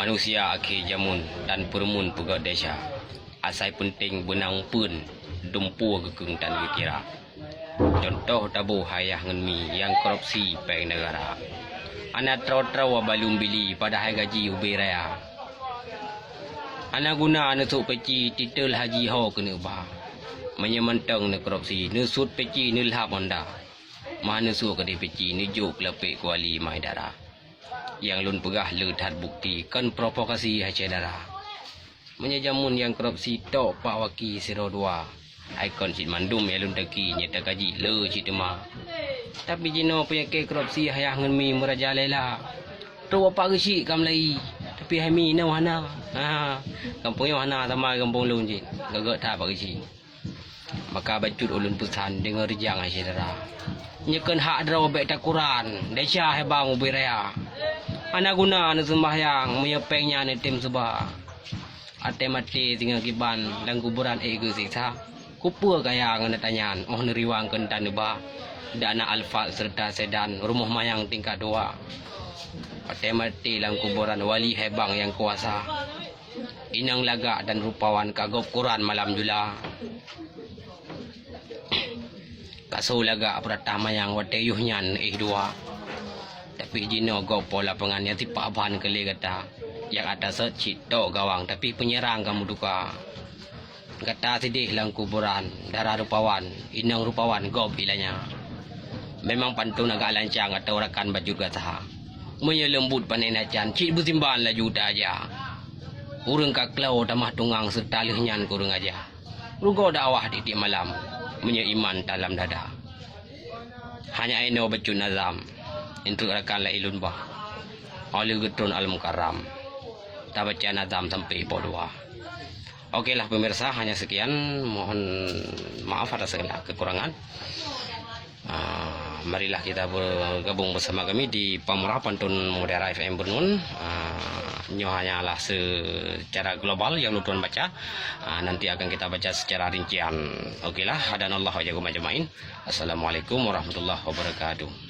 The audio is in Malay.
Manusia akhir jamun dan permun pegak desa. Asai penting benang pun dumpu gekeng dan gekira. Contoh tabu hayah ngenmi yang korupsi peng negara. Anak trau-trau balum bili pada hai gaji ubi raya. Anak guna nesuk peci titel haji ho kena bah. Menyemantang ne korupsi nesut peci nilhap onda. Mah nesuk ke peci nujuk lepek kuali mai darah. Yang lun pegah letat bukti kan provokasi hacia darah. Menyajamun yang korupsi tok pak waki siro dua. Ikon sit mandum ya lun teki nyata kaji le cik tema. Tapi jino penyakit korupsi hayah ngenmi meraja lela. Ro apa gesi kam lai. Tapi hami na wana. Kampung wana sama kampung lun cik. Gagak tak pak gesi. Maka bacut ulun pesan dengar rejang hacia darah. Nyekan hak draw bek takuran. Desa hebang ubi raya. Anak guna na sembahyang menyepengnya ni tim sebah. Ate mati tinggal kiban dan kuburan ego siksa. Kupur kaya ngana tanyan oh neriwang kentan ba. Dana alfa serta sedan rumah mayang tingkat 2. Ate mati lang kuburan wali hebang yang kuasa. Inang laga dan rupawan kagop Quran malam jula. Kaso laga pratama yang wateyuhnyan 2. Tapi jino go pola pengannya tipa bahan kali kata. Yang atas secit tok gawang tapi penyerang kamu duka. Kata sedih lang kuburan darah rupawan inang rupawan gob ilanya. Memang pantun agak lancang atau rakan baju gata. Menyelembut panenacan cik bersimban laju aja. Urang kaklau tamah tungang serta lehnyan kurang aja. Rugo dakwah di malam menyeiman dalam dada. Hanya eno baju nazam untuk rakan la ilun bah. Oleh getun al-mukarram. Tak baca nazam sampai podua. Okeylah pemirsa, hanya sekian. Mohon maaf atas segala kekurangan. Marilah kita bergabung bersama kami di Pamurah Pantun Mutiara FM Bernun. Nyo hanyalah secara global yang lu tuan baca. Nanti akan kita baca secara rincian. Okeylah, hadanallahu wa jazakum ajmain. Assalamualaikum warahmatullahi wabarakatuh.